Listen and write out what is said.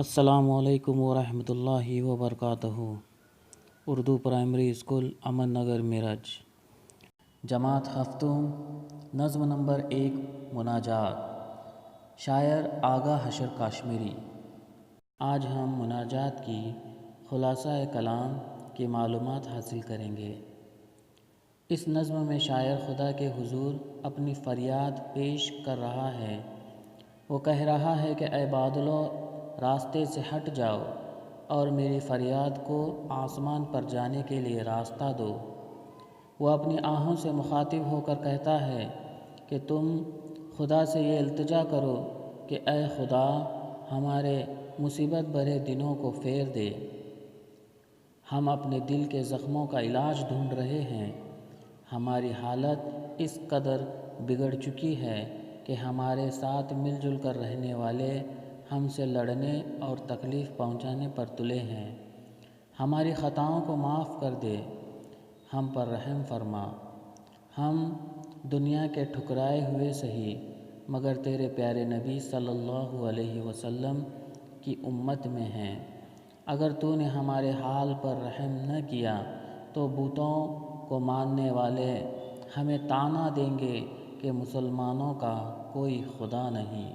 السلام علیکم ورحمۃ اللہ وبرکاتہ۔ اردو پرائمری اسکول امن نگر میرٹھ، جماعت ہفتم، نظم نمبر 1 مناجات، شاعر آغا حشر کاشمیری۔ آج ہم مناجات کی خلاصہ کلام کی معلومات حاصل کریں گے۔ اس نظم میں شاعر خدا کے حضور اپنی فریاد پیش کر رہا ہے۔ وہ کہہ رہا ہے کہ اے بادلوں، راستے سے ہٹ جاؤ اور میری فریاد کو آسمان پر جانے کے لیے راستہ دو۔ وہ اپنی آہوں سے مخاطب ہو کر کہتا ہے کہ تم خدا سے یہ التجا کرو کہ اے خدا، ہمارے مصیبت بھرے دنوں کو پھیر دے۔ ہم اپنے دل کے زخموں کا علاج ڈھونڈ رہے ہیں۔ ہماری حالت اس قدر بگڑ چکی ہے کہ ہمارے ساتھ مل جل کر رہنے والے ہم سے لڑنے اور تکلیف پہنچانے پر تلے ہیں۔ ہماری خطاؤں کو معاف کر دے، ہم پر رحم فرما۔ ہم دنیا کے ٹھکرائے ہوئے سہی، مگر تیرے پیارے نبی صلی اللہ علیہ وسلم کی امت میں ہیں۔ اگر تو نے ہمارے حال پر رحم نہ کیا تو بتوں کو ماننے والے ہمیں طعنہ دیں گے کہ مسلمانوں کا کوئی خدا نہیں۔